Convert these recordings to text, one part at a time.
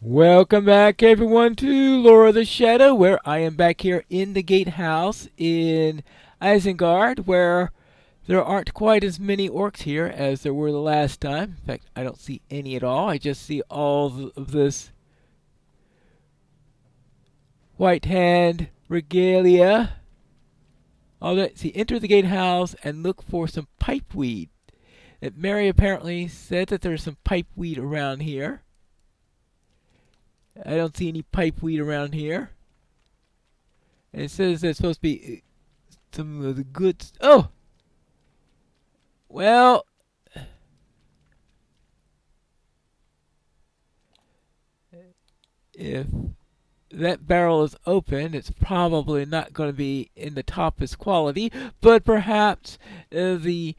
Welcome back, everyone, to Lore of the Shadow, where I am back here in the gatehouse in Isengard, where there aren't quite as many orcs here as there were the last time. In fact, I don't see any at all. I just see all of this white hand regalia. All that. See, enter the gatehouse and look for some pipeweed. That Mary apparently said that there's some pipeweed around here. I don't see any pipeweed around here. And it says there's supposed to be some of the good. Oh! Well. If that barrel is open, it's probably not going to be in the toppest quality, but perhaps the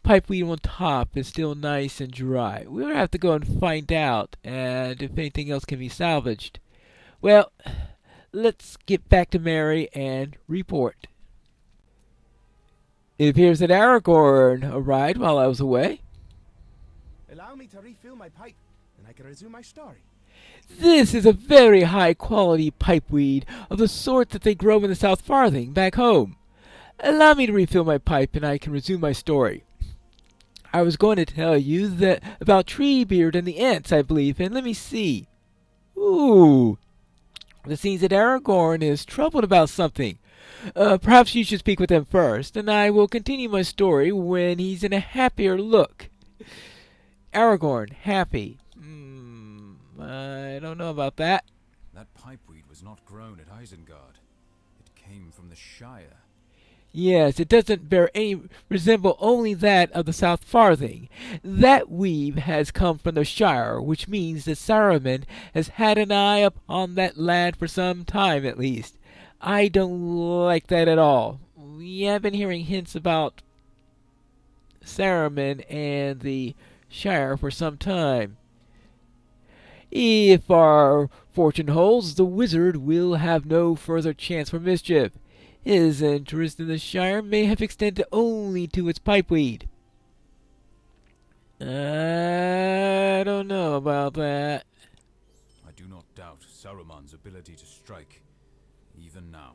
pipeweed on top is still nice and dry. We'll have to go and find out, and if anything else can be salvaged. Well, let's get back to Mary and report. It appears that Aragorn arrived while I was away. Allow me to refill my pipe, and I can resume my story. This is a very high quality pipeweed, of the sort that they grow in the South Farthing, back home. Allow me to refill my pipe, and I can resume my story. I was going to tell you that about Treebeard and the Ents, I believe, and let me see. Ooh. It seems that Aragorn is troubled about something. Perhaps you should speak with him first, and I will continue my story when he's in a happier look. Aragorn, happy. I don't know about that. That pipeweed was not grown at Isengard. It came from the Shire. Yes, it doesn't bear any resemble only that of the South Farthing. That weed has come from the Shire, which means that Saruman has had an eye upon that land for some time at least. I don't like that at all. We have been hearing hints about Saruman and the Shire for some time. If our fortune holds, the wizard will have no further chance for mischief. His interest in the Shire may have extended only to its pipeweed. I don't know about that. I do not doubt Saruman's ability to strike, even now.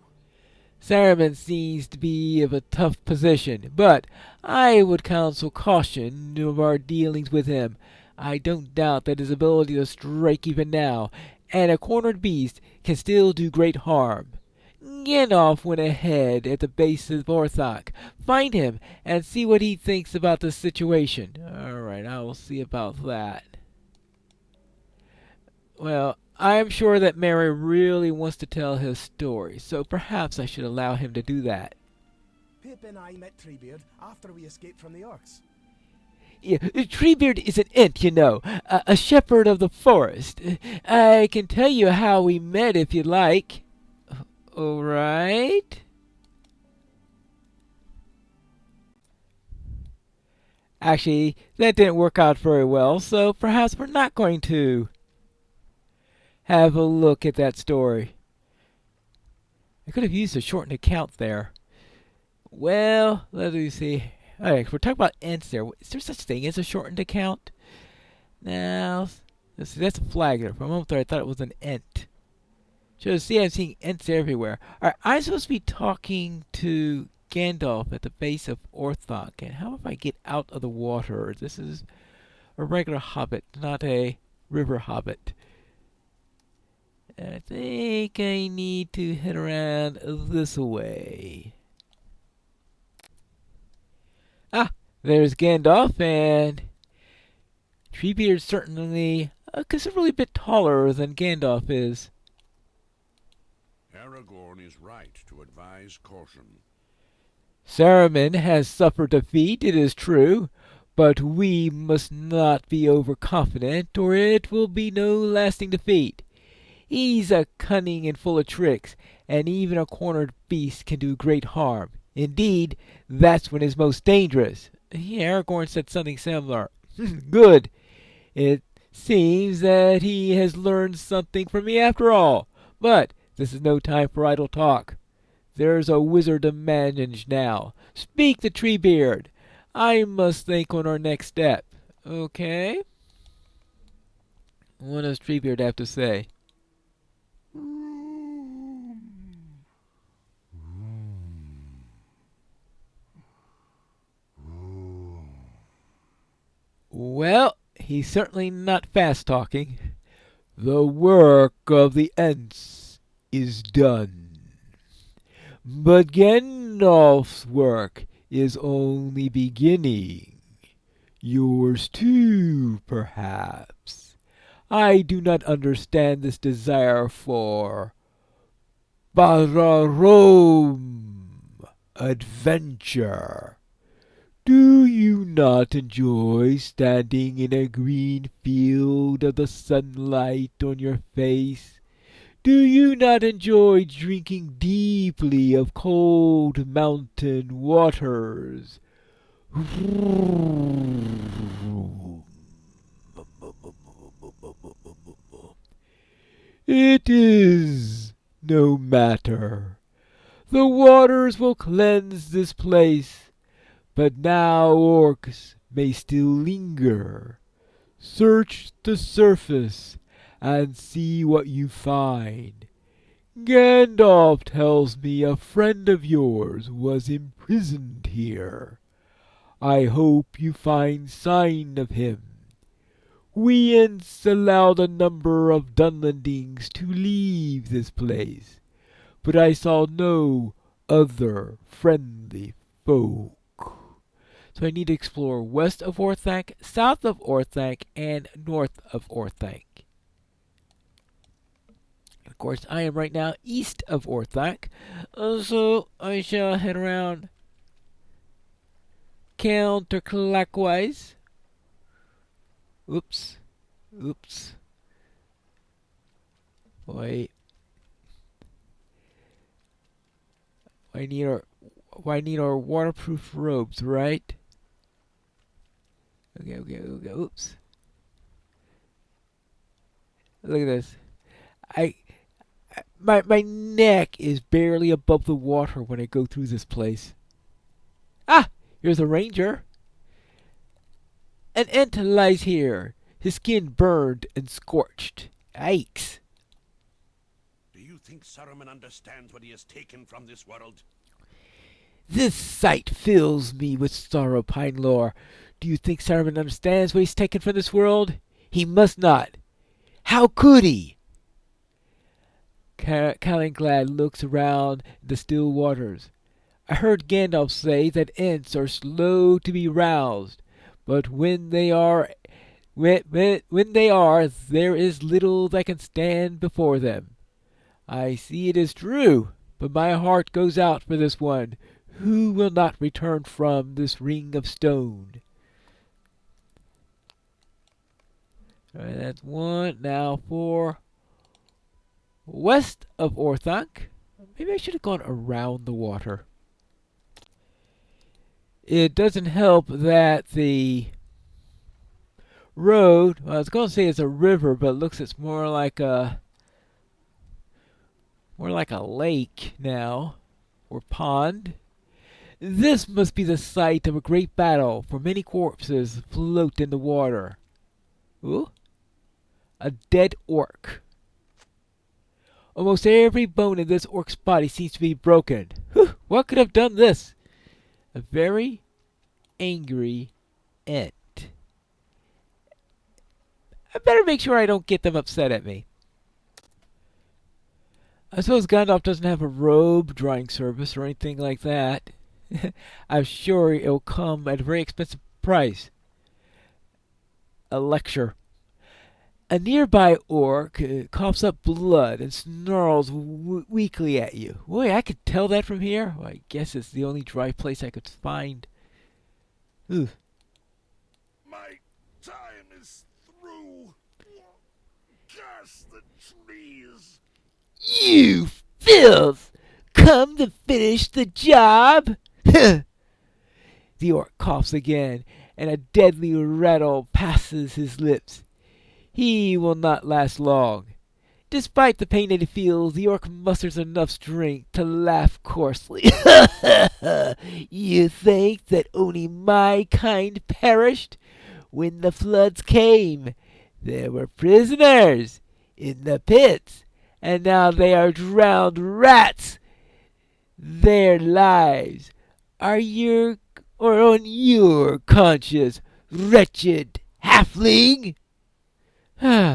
Saruman seems to be of a tough position, but I would counsel caution of our dealings with him. I don't doubt that his ability to strike even now, and a cornered beast, can still do great harm. Gandalf went ahead at the base of Orthanc. Find him and see what he thinks about the situation. Alright, I will see about that. Well, I am sure that Mary really wants to tell his story, so perhaps I should allow him to do that. Pip and I met Treebeard after we escaped from the orcs. Yeah, Treebeard is an Ent, you know, a shepherd of the forest. I can tell you how we met if you'd like. All right. Actually, that didn't work out very well, so perhaps we're not going to have a look at that story. I could have used a shortened account there. Well, let me see. Alright, we're talking about Ents there. Is there such thing as a shortened account? Now, let's see, that's a flag there. For a moment there, I thought it was an Ent. So, see, I'm seeing Ents everywhere. Alright, I'm supposed to be talking to Gandalf at the base of Orthanc. And how if I get out of the water? This is a regular hobbit, not a river hobbit. I think I need to head around this way. Ah, there's Gandalf, and Treebeard's certainly a considerably bit taller than Gandalf is. Aragorn is right to advise caution. Saruman has suffered defeat, it is true, but we must not be overconfident, or it will be no lasting defeat. He's a cunning and full of tricks, and even a cornered beast can do great harm. Indeed, that's when it's most dangerous. Aragorn said something similar. Good. It seems that he has learned something from me after all. But this is no time for idle talk. There's a wizard to manage now. Speak to Treebeard. I must think on our next step. Okay? What does Treebeard have to say? Well, he's certainly not fast talking. The work of the Ents is done. But Gandalf's work is only beginning. Yours too, perhaps. I do not understand this desire for Bararom adventure. Do you not enjoy standing in a green field of the sunlight on your face? Do you not enjoy drinking deeply of cold mountain waters? It is no matter. The waters will cleanse this place. But now orcs may still linger. Search the surface and see what you find. Gandalf tells me a friend of yours was imprisoned here. I hope you find sign of him. We Ents allowed a number of Dunlendings to leave this place, but I saw no other friendly foe. So I need to explore west of Orthanc, south of Orthanc, and north of Orthanc. Of course, I am right now east of Orthanc, so I shall head around counterclockwise. Oops. Wait. I need our waterproof robes, right? Okay. Oops. Look at this. My neck is barely above the water when I go through this place. Ah! Here's a ranger. An Ent lies here, his skin burned and scorched. Yikes. Do you think Saruman understands what he has taken from this world? This sight fills me with sorrow, Pine Lore. Do you think Saruman understands what he's taken from this world? He must not. How could he? Calenglad looks around the still waters. I heard Gandalf say that Ents are slow to be roused, but when they are, there is little that can stand before them. I see it is true, but my heart goes out for this one, who will not return from this ring of stone. Alright, that's one. Now for west of Orthanc. Maybe I should have gone around the water. It doesn't help that the road, well, I was going to say it's a river, but it looks it's more like a lake now, or pond. This must be the site of a great battle, for many corpses float in the water. Ooh, a dead orc. Almost every bone in this orc's body seems to be broken. Whew, what could have done this? A very angry Ent. I better make sure I don't get them upset at me. I suppose Gandalf doesn't have a robe drying service or anything like that. I'm sure it'll come at a very expensive price. A lecture. A nearby orc coughs up blood and snarls weakly at you. Boy, I could tell that from here. Well, I guess it's the only dry place I could find. Ugh. My time is through. Curse the trees. You filth! Come to finish the job? The orc coughs again, and a deadly rattle passes his lips. He will not last long. Despite the pain that he feels, the orc musters enough strength to laugh coarsely. You think that only my kind perished? When the floods came, They were prisoners in the pits, and now they are drowned rats. Their lives are on your conscience, wretched halfling. Hmm.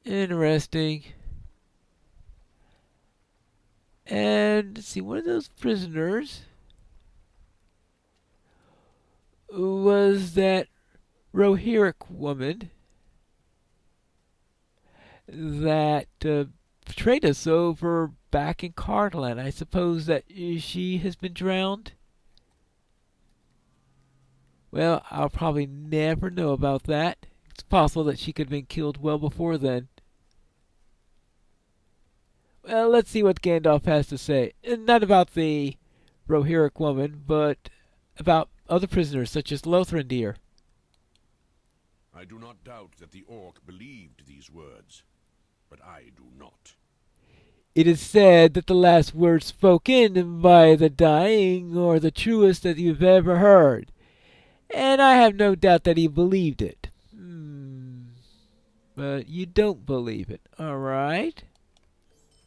Interesting. And let's see, one of those prisoners was that Rohirric woman that betrayed us over back in Cardland. I suppose that she has been drowned. Well, I'll probably never know about that. It's possible that she could have been killed well before then. Well, let's see what Gandalf has to say. Not about the Rohirric woman, but about other prisoners such as Lothrandir. I do not doubt that the orc believed these words, but I do not. It is said that the last words spoken by the dying are the truest that you've ever heard, and I have no doubt that he believed it. But you don't believe it, all right?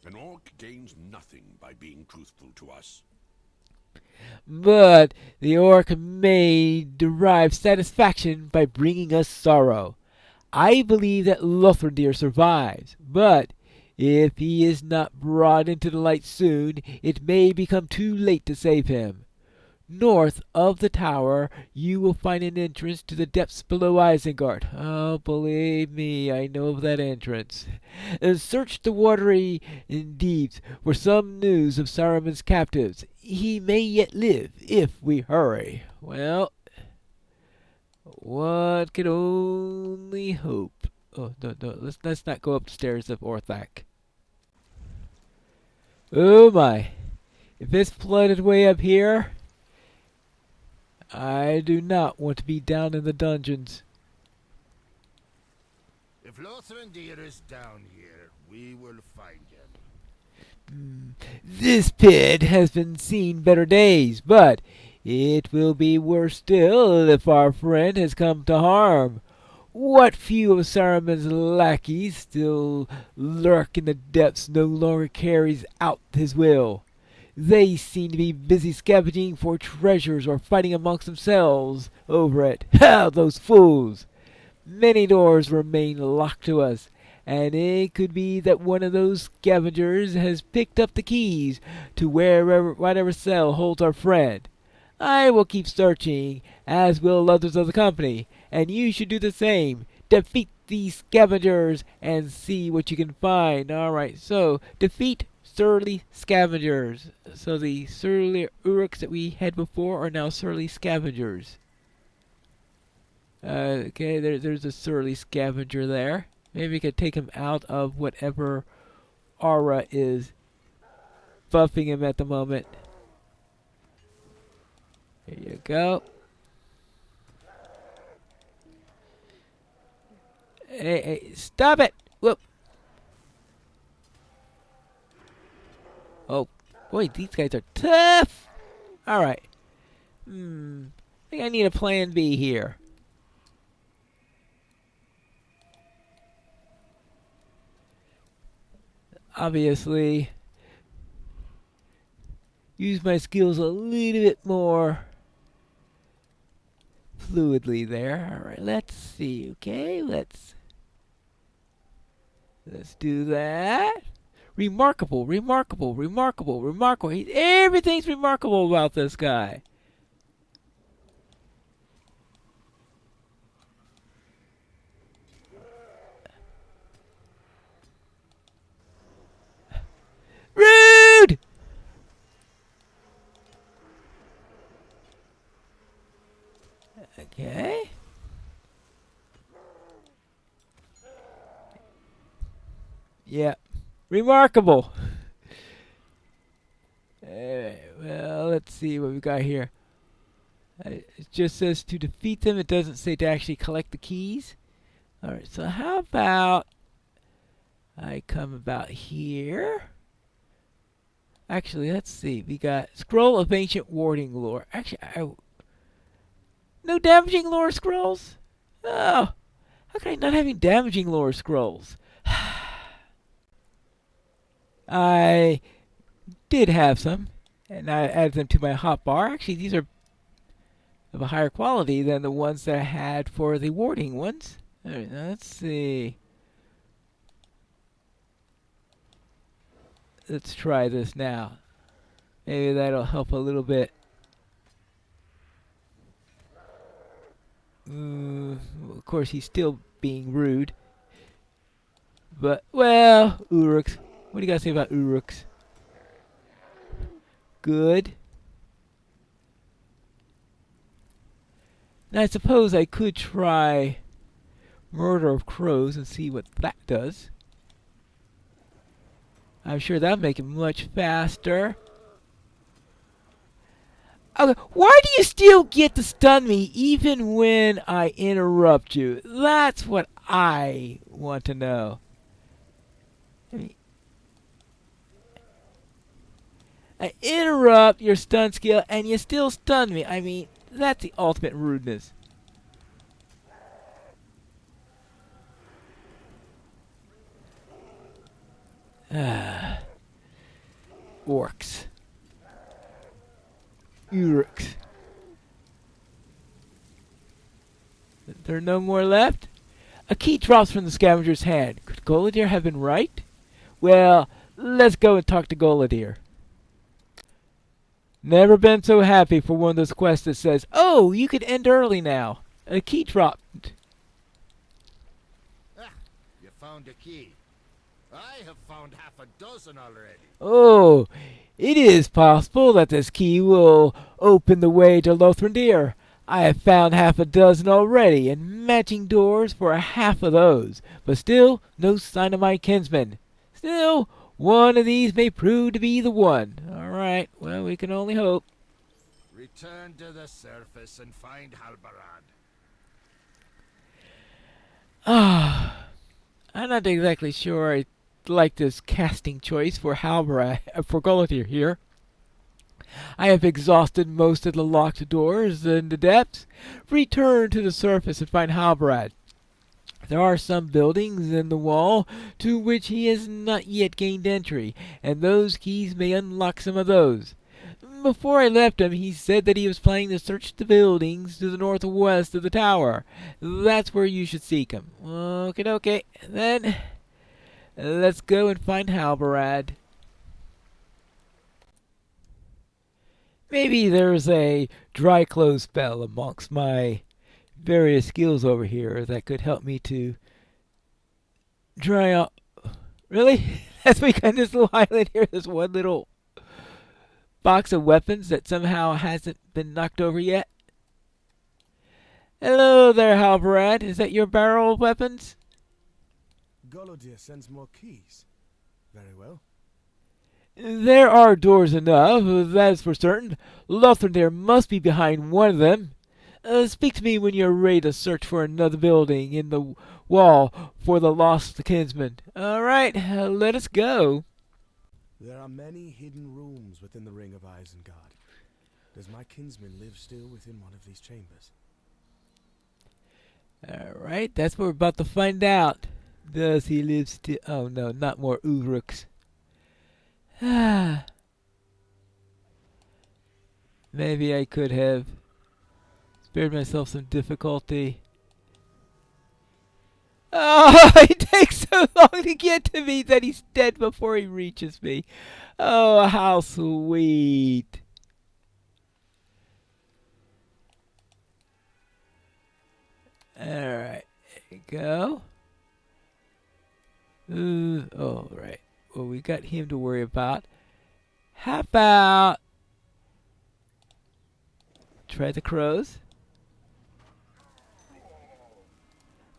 An orc gains nothing by being truthful to us. But the orc may derive satisfaction by bringing us sorrow. I believe that Lothrandir survives, but if he is not brought into the light soon, it may become too late to save him. North of the tower, you will find an entrance to the depths below Isengard. Oh, believe me, I know of that entrance. And search the watery deeps for some news of Saruman's captives. He may yet live, if we hurry. Well, one can only hope. Oh, no, let's not go up the stairs of Orthanc. Oh my, if it's flooded way up here, I do not want to be down in the dungeons. If Lothrandir is down here, we will find him. This pit has been seen better days, but it will be worse still if our friend has come to harm. What few of Saruman's lackeys still lurk in the depths no longer carries out his will. They seem to be busy scavenging for treasures or fighting amongst themselves over it. Ha! Those fools! Many doors remain locked to us, and it could be that one of those scavengers has picked up the keys to whatever cell holds our friend. I will keep searching, as will others of the company, and you should do the same. Defeat these scavengers and see what you can find. Alright, so defeat surly scavengers. So the surly Uruks that we had before are now surly scavengers. Okay, there's a surly scavenger there. Maybe we could take him out of whatever aura is buffing him at the moment. There you go. Hey, stop it! Whoop! Oh, boy, these guys are tough! Alright. I think I need a plan B here. Obviously, use my skills a little bit more fluidly there. Alright, let's see, okay? Let's do that. Remarkable. Everything's remarkable about this guy. Rude! Okay. Yeah. Remarkable. Well, let's see what we got here. It just says to defeat them. It doesn't say to actually collect the keys. Alright, so how about I come about here? Actually, let's see. We got Scroll of Ancient Warding Lore. Actually, no damaging lore scrolls? Oh, how can I not have any damaging lore scrolls? I did have some, and I added them to my hotbar. Actually, these are of a higher quality than the ones that I had for the warding ones. All right, now let's see. Let's try this now. Maybe that'll help a little bit. Of course, he's still being rude. But, well, Uruks. What do you guys say about Uruks? Good. Now, I suppose I could try Murder of Crows and see what that does. I'm sure that'll make it much faster. Okay, why do you still get to stun me even when I interrupt you? That's what I want to know. I interrupt your stun skill and you still stun me. I mean, that's the ultimate rudeness. Orcs. Uruks. There are no more left? A key drops from the scavenger's hand. Could Goladir have been right? Well, let's go and talk to Goladir. Never been so happy for one of those quests that says, oh, you could end early now. A key dropped. Ah, you found a key. I have found half a dozen already. Oh, it is possible that this key will open the way to Lothrandir. I have found half a dozen already, and matching doors for a half of those. But still, no sign of my kinsman. Still, one of these may prove to be the one. All right, well, we can only hope. Return to the surface and find Halbarad. Ah, I'm not exactly sure I like this casting choice for for Goladir here. I have exhausted most of the locked doors in the depths. Return to the surface and find Halbarad. There are some buildings in the wall to which he has not yet gained entry, and those keys may unlock some of those. Before I left him, he said that he was planning to search the buildings to the northwest of the tower. That's where you should seek him. Okay. Then, let's go and find Halbarad. Maybe there's a dry clothes spell amongst my various skills over here that could help me to dry out. Really? That's what we got in this little island here. This one little box of weapons that somehow hasn't been knocked over yet. Hello there, Halbarad. Is that your barrel of weapons? Golodir sends more keys. Very well. There are doors enough, that's for certain. Lothrandir must be behind one of them. Speak to me when you're ready to search for another building in the wall for the lost kinsman. All right, let us go. There are many hidden rooms within the Ring of Isengard. Does my kinsman live still within one of these chambers? All right, that's what we're about to find out. Does he live still? Oh no, not more Uruks. Maybe I could have spared myself some difficulty. Oh, it takes so long to get to me that he's dead before he reaches me. Oh, how sweet. Alright, there you go. Alright. Well, we got him to worry about. How about try the crows?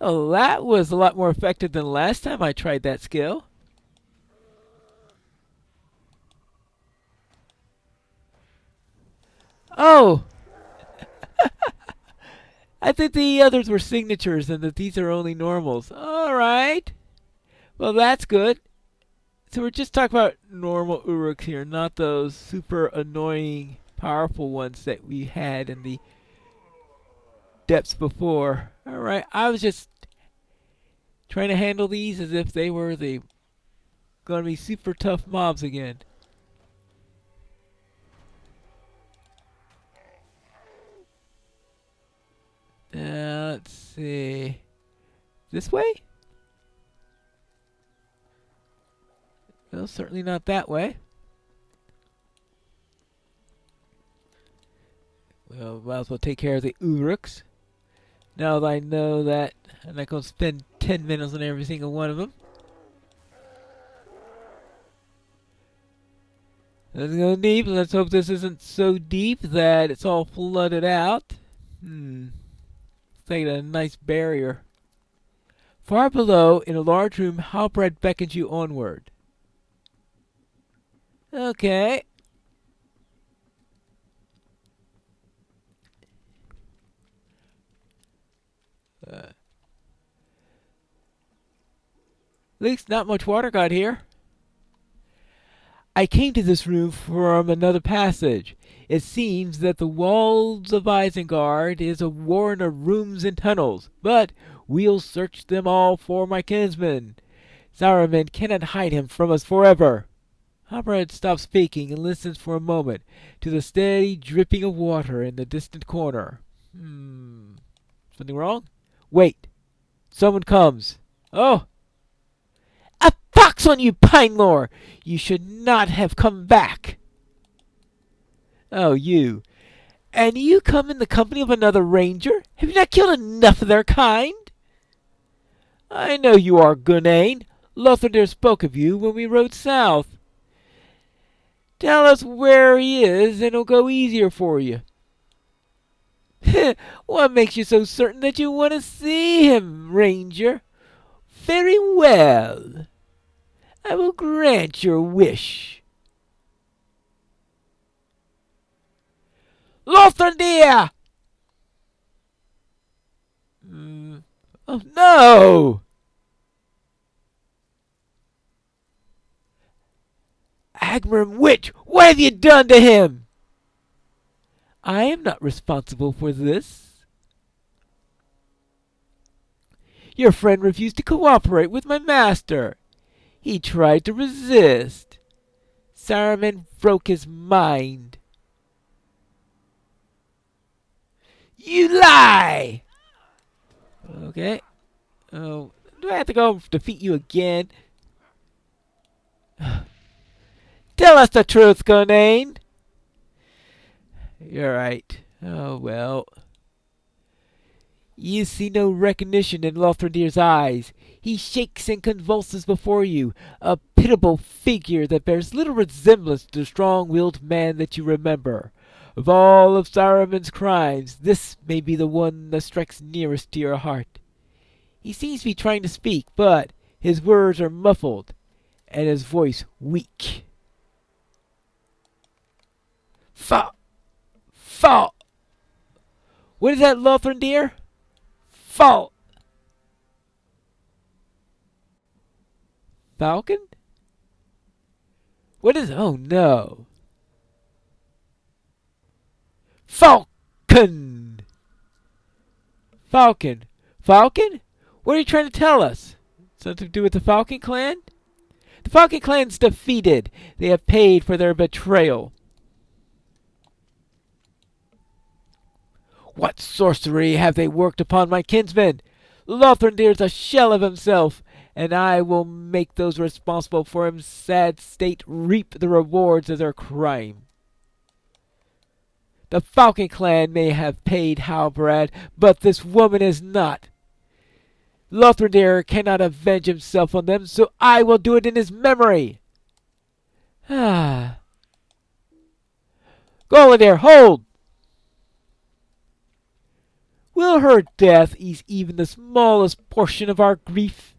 Oh, that was a lot more effective than last time I tried that skill. Oh! I think the others were signatures and that these are only normals. Alright. Well, that's good. So we're just talking about normal Uruks here, not those super annoying, powerful ones that we had in the depths before. Alright, I was just trying to handle these as if they were the gonna be super tough mobs again. Let's see. This way? Well, certainly not that way. Well, might as well take care of the Uruks. Now that I know that I'm not going to spend 10 minutes on every single one of them. Let's go deep. Let's hope this isn't so deep that it's all flooded out. It's like a nice barrier. Far below, in a large room, Halbrand beckons you onward. Okay. At least not much water got here. I came to this room from another passage. It seems that the walls of Isengard is a warren of rooms and tunnels, but we'll search them all for my kinsman. Saruman cannot hide him from us forever. Halbrand stops speaking and listens for a moment to the steady dripping of water in the distant corner. Something wrong? Wait. Someone comes. Oh! A pox on you, Pinelore! You should not have come back. Oh, you. And you come in the company of another ranger? Have you not killed enough of their kind? I know you are, Gunane. Lothrandir spoke of you when we rode south. Tell us where he is, and it'll go easier for you. What makes you so certain that you want to see him, Ranger? Very well. I will grant your wish. Lothrandir! Oh no! Agmarim Witch, what have you done to him? I am not responsible for this. Your friend refused to cooperate with my master. He tried to resist. Saruman broke his mind. You lie! Okay. Oh, do I have to go defeat you again? Tell us the truth, Gunane. You're right. Oh, well. You see no recognition in Lothrandir's eyes. He shakes and convulses before you, a pitiable figure that bears little resemblance to the strong-willed man that you remember. Of all of Saruman's crimes, this may be the one that strikes nearest to your heart. He seems to be trying to speak, but his words are muffled, and his voice weak. Fall! What is that, Lothrandir? Fall! Falcon? What is... Oh, no. Falcon! Falcon? Falcon? What are you trying to tell us? Something to do with the Falcon clan? The Falcon clan's defeated. They have paid for their betrayal. What sorcery have they worked upon my kinsman? Lothrandir's a shell of himself, and I will make those responsible for his sad state reap the rewards of their crime. The Falcon clan may have paid Halbrand, but this woman is not. Lothrandir cannot avenge himself on them, so I will do it in his memory. Goliath, hold! Will her death ease even the smallest portion of our grief?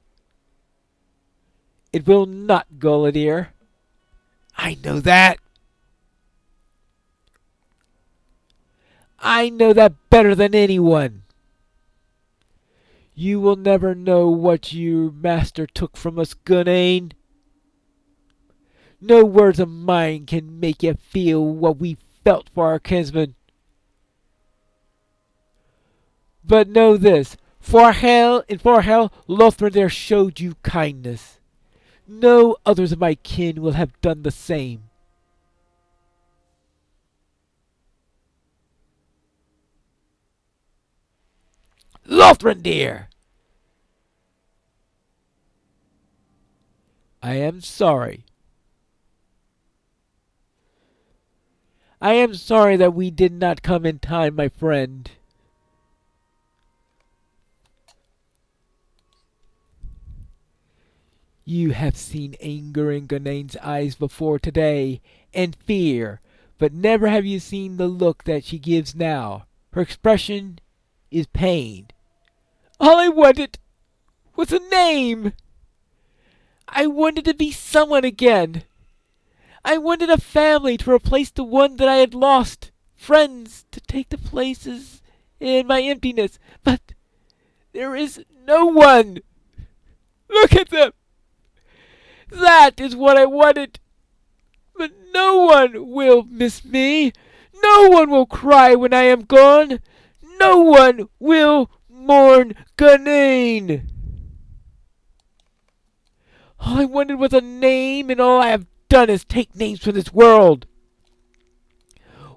It will not, Goliath. I know that. I know that better than anyone. You will never know what your master took from us, Gunane. No words of mine can make you feel what we felt for our kinsman. But know this, for hell, Lothrandir showed you kindness. No others of my kin will have done the same. Lothrandir! I am sorry. I am sorry that we did not come in time, my friend. You have seen anger in Ganane's eyes before today, and fear, but never have you seen the look that she gives now. Her expression is pain. All I wanted was a name. I wanted to be someone again. I wanted a family to replace the one that I had lost, friends to take the places in my emptiness, but there is no one. Look at them. That is what I wanted. But no one will miss me. No one will cry when I am gone. No one will mourn Ganane. All I wanted was a name, and all I have done is take names from this world.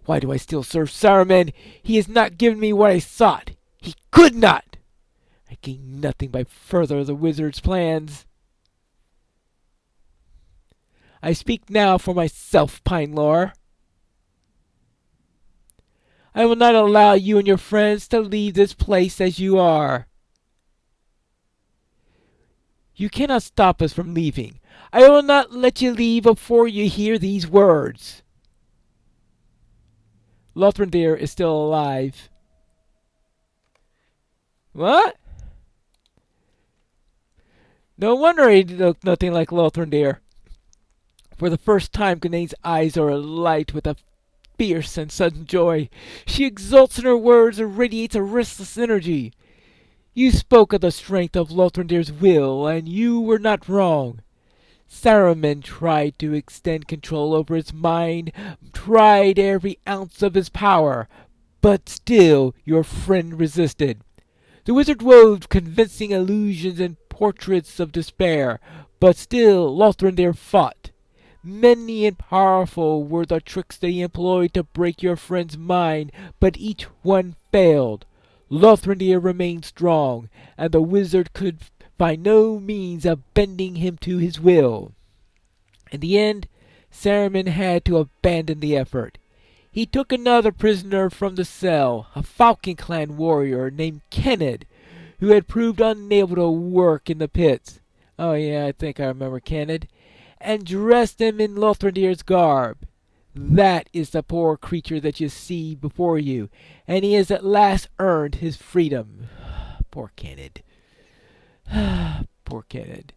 Why do I still serve Saruman? He has not given me what I sought. He could not. I gain nothing by further the wizard's plans. I speak now for myself, Pinelore. I will not allow you and your friends to leave this place as you are. You cannot stop us from leaving. I will not let you leave before you hear these words. Lothrandir is still alive. What? No wonder he looked nothing like Lothrandir. For the first time, Ganane's eyes are alight with a fierce and sudden joy. She exults in her words and radiates a restless energy. You spoke of the strength of Lothrandir's will, and you were not wrong. Saruman tried to extend control over his mind, tried every ounce of his power, but still your friend resisted. The wizard wove convincing illusions and portraits of despair, but still Lothrandir fought. Many and powerful were the tricks that he employed to break your friend's mind, but each one failed. Lothrandir remained strong, and the wizard could by no means of bending him to his will. In the end, Saruman had to abandon the effort. He took another prisoner from the cell, a Falcon Clan warrior named Kenneth, who had proved unable to work in the pits. Oh yeah, I think I remember Kenneth. And dressed him in Lothrandir's garb. That is the poor creature that you see before you, and he has at last earned his freedom. Poor Kenneth. Poor Kenneth.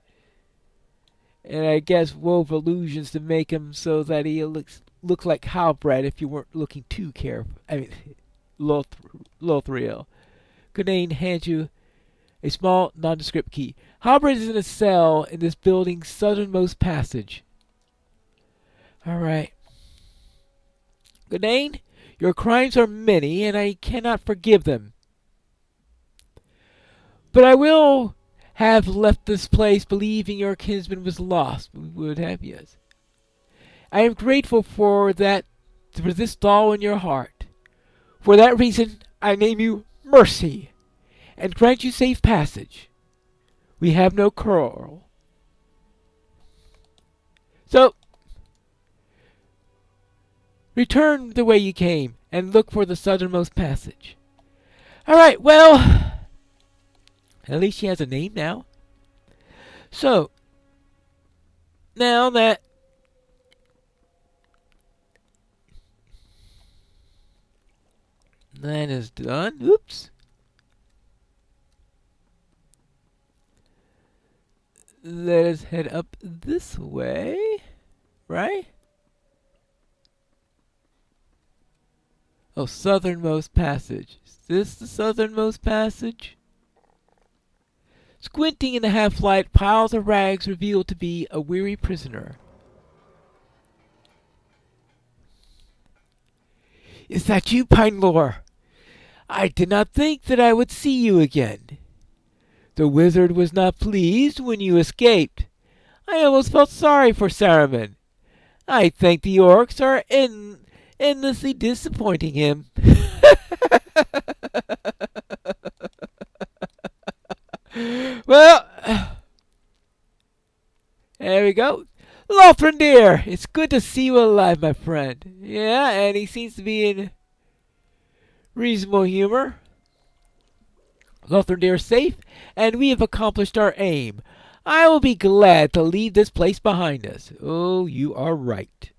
And I guess wove illusions to make him so that he looks like Halbrand if you weren't looking too careful. I mean, Lothriel. Ganane hands you a small, nondescript key. Halbrand is in a cell in this building's southernmost passage. Alright. Ganane, your crimes are many, and I cannot forgive them. But I will have left this place believing your kinsman was lost. We would have, yes. I am grateful for this thaw in your heart. For that reason, I name you Mercy, and grant you safe passage. We have no quarrel. So, return the way you came, and look for the southernmost passage. Alright, well, at least she has a name now. So, now that is done, oops. Let us head up this way, right? Oh, southernmost passage. Is this the southernmost passage? Squinting in the half-light, piles of rags reveal to be a weary prisoner. Is that you, Pinelore? I did not think that I would see you again. The wizard was not pleased when you escaped. I almost felt sorry for Saruman. I think the orcs are endlessly disappointing him. Well, there we go. Lothrandir, it's good to see you alive, my friend. Yeah, and he seems to be in reasonable humor. Lothrandir is safe, and we have accomplished our aim. I will be glad to leave this place behind us. Oh, you are right.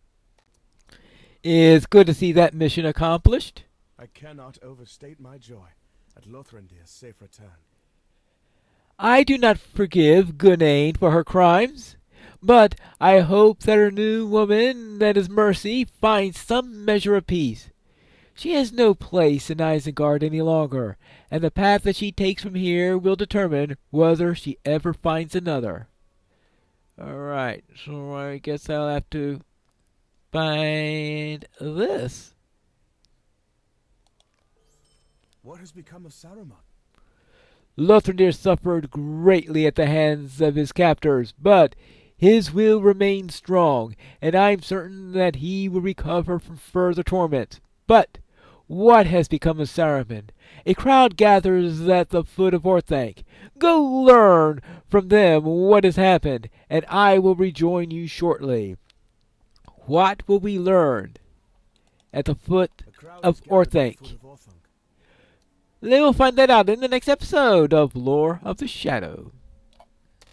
It's good to see that mission accomplished. I cannot overstate my joy at Lothrandir's safe return. I do not forgive Gunane for her crimes, but I hope that her new woman, that is Mercy, finds some measure of peace. She has no place in Isengard any longer, and the path that she takes from here will determine whether she ever finds another. Alright, so I guess I'll have to find this. What has become of Saruman? Lothrandir suffered greatly at the hands of his captors, but his will remains strong, and I'm certain that he will recover from further torment. But what has become of Saruman? A crowd gathers at the foot of Orthanc. Go learn from them what has happened, and I will rejoin you shortly. What will we learn at the foot of Orthanc? They will find that out in the next episode of Lore of the Shadow.